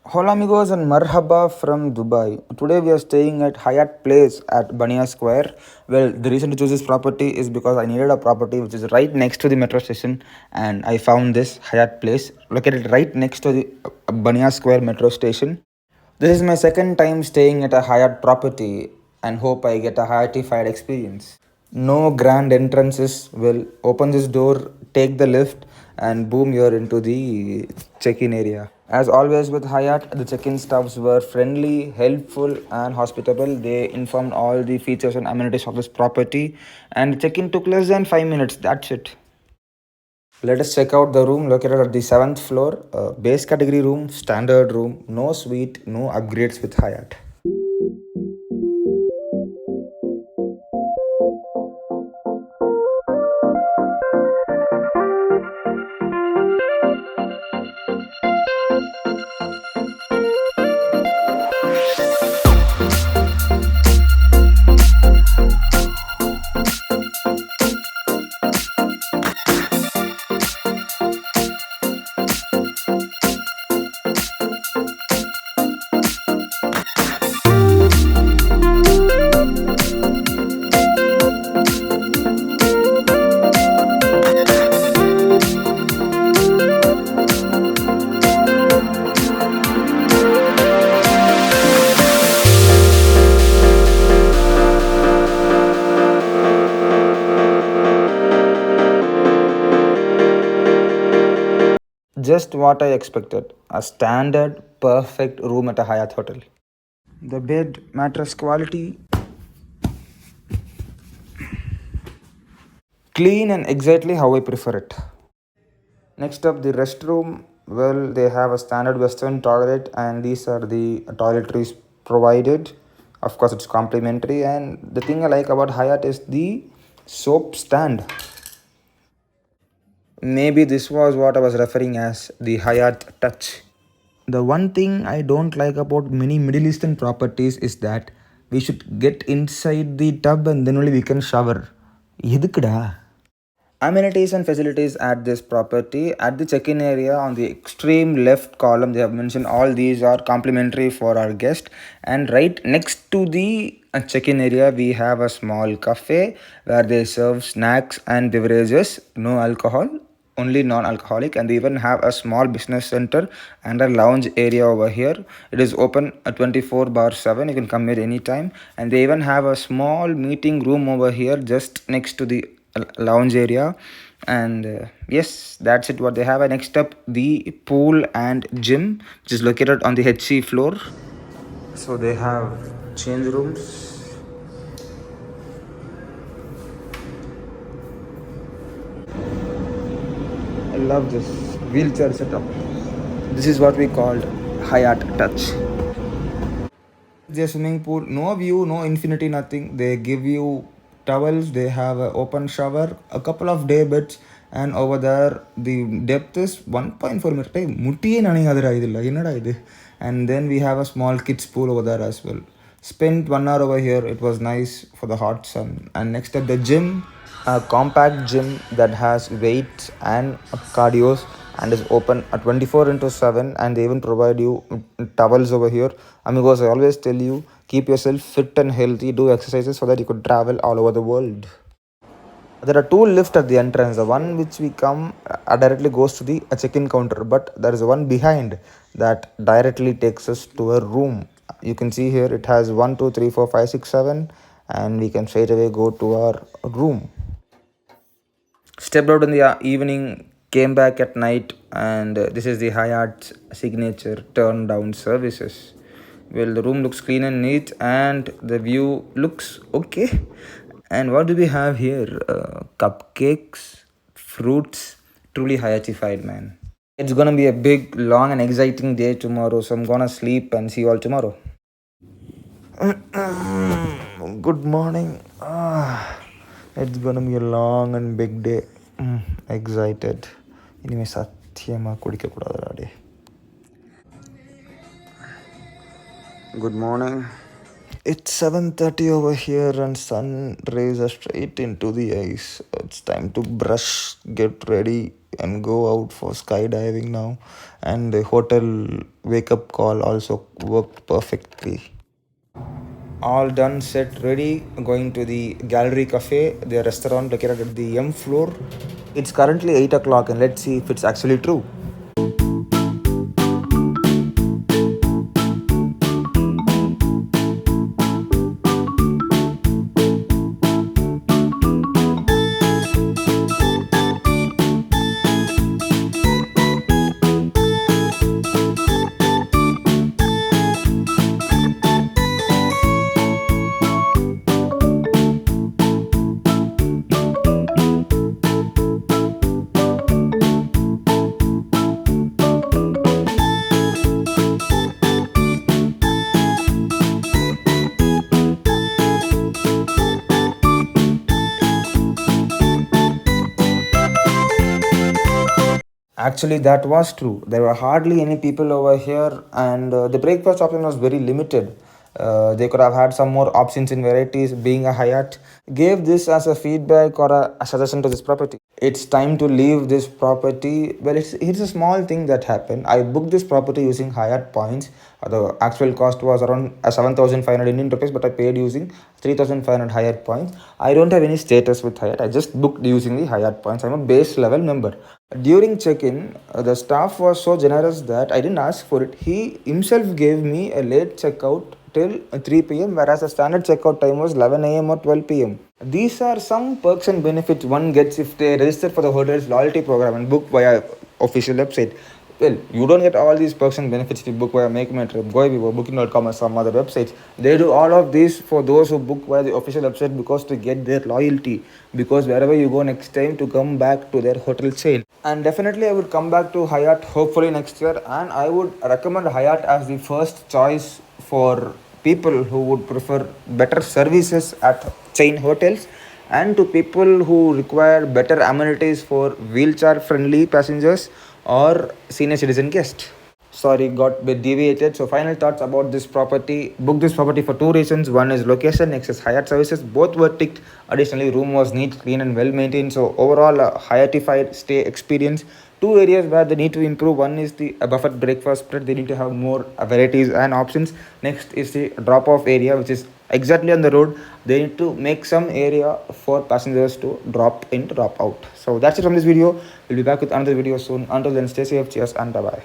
Hola amigos and marhaba from Dubai. Today we are staying at Hyatt Place at Baniyas Square. Well, the reason to choose this property is because I needed a property which is right next to the metro station, and I found this Hyatt Place located right next to the Baniyas Square metro station. This is my second time staying at a Hyatt property and hope I get a Hyattified experience. No grand entrances. Will open this door, take the lift, and boom, you're into the check-in area. As always with Hyatt, the check-in staffs were friendly, helpful, and hospitable. They informed all the features and amenities of this property, and the check-in took less than 5 minutes. That's it. Let us check out the room located at the seventh floor. Base category room, standard room, no suite, no upgrades with Hyatt. Just what I expected. A standard, perfect room at a Hyatt hotel. The bed, mattress quality, clean and exactly how I prefer it. Next up, the restroom. Well, they have a standard Western toilet, and these are the toiletries provided. Of course, it's complimentary. And the thing I like about Hyatt is the soap stand. Maybe this was what I was referring as the Hyatt Touch. The one thing I don't like about many Middle Eastern properties is that we should get inside the tub and then only we can shower. எதுக்குடா? Amenities and facilities at this property. At the check-in area on the extreme left column, they have mentioned all these are complimentary for our guest. And right next to the check-in area, we have a small cafe where they serve snacks and beverages, no alcohol, only non-alcoholic, and they even have a small business center and a lounge area over here. It is open 24/7. You can come here anytime, and they even have a small meeting room over here just next to the lounge area. And yes, that's it what they have. And next up, the pool and gym, which is located on the HC floor. So they have change rooms. I love this wheelchair setup. This is what we called Hyatt Touch. Their swimming pool, no view, no infinity, nothing. They give you towels, they have an open shower, a couple of day beds, and over there the depth is 1.4 meter. முட்டியே நனையாதுடா இதில் என்னடா இது. And then we have a small kids pool over there as well. Spent 1 hour over here. It was nice for the hot sun. And next up, the gym, a compact gym that has weights and cardios and is open 24 into 7, and they even provide you towels over here. Amigos, I always tell you, keep yourself fit and healthy, do exercises so that you could travel all over the world. There are two lifts at the entrance. The one which we come directly goes to the check-in counter, but there is one behind that directly takes us to a room. You can see here it has 1 2 3 4 5 6 7, and we can straight away go to our room. Stepped out in the evening, came back at night, and this is the Hyatt signature turn-down services. Well, the room looks clean and neat, and the view looks okay. And what do we have here? Cupcakes, fruits, truly Hyattified, man. It's gonna be a big, long, and exciting day tomorrow, so I'm gonna sleep and see you all tomorrow. Good morning. It's gonna be a long and big day. Excited. இனிமே சத்தியமாக குடிக்கக்கூடாதுடா டே. Good morning. It's 7:30 over here and sun rays are straight into the eyes. it's time to brush, get ready, and go out for skydiving now. And the hotel wake up call also worked perfectly. All done, set, ready. Going to the Gallery Cafe, the restaurant located at the M floor. It's currently 8 o'clock, and let's see if it's actually true. Actually, that was true. There were hardly any people over here, and the breakfast option was very limited. They could have had some more options in varieties. Being a Hyatt, gave this as a feedback or a suggestion to this property. It's time to leave this property. Well, it's a small thing that happened. I booked this property using Hyatt points. The actual cost was around 7,500 Indian rupees, but I paid using 3,500 Hyatt points. I don't have any status with Hyatt. I just booked using the Hyatt points. I'm a base level member. During check-in, the staff was so generous that I didn't ask for it. He himself gave me a late checkout till 3 p.m., whereas the standard checkout time was 11 a.m. or 12 p.m. These are some perks and benefits one gets if they register for the hotel's loyalty program and book via official website. Well, you don't get all these perks and benefits if you book via Make My Trip, Goibibo, Booking.com, or some other websites. They do all of this for those who book via the official website because to get their loyalty. Because wherever you go next time to come back to their hotel chain. And definitely I would come back to Hyatt hopefully next year, and I would recommend Hyatt as the first choice for people who would prefer better services at chain hotels, and to people who require better amenities for wheelchair friendly passengers or senior citizen guests. Sorry, got a bit deviated. So final thoughts about this property. Book this property for two reasons. One is location, next is Hyatt services. Both were ticked. Additionally, room was neat, clean, and well maintained. So overall, a Hyattified stay experience. Two areas where they need to improve. One is the buffet breakfast spread. They need to have more varieties and options. Next is the drop-off area, which is exactly on the road. They need to make some area for passengers to drop in, drop out. So that's it from this video. We'll be back with another video soon. Until then, stay safe. Cheers and bye bye.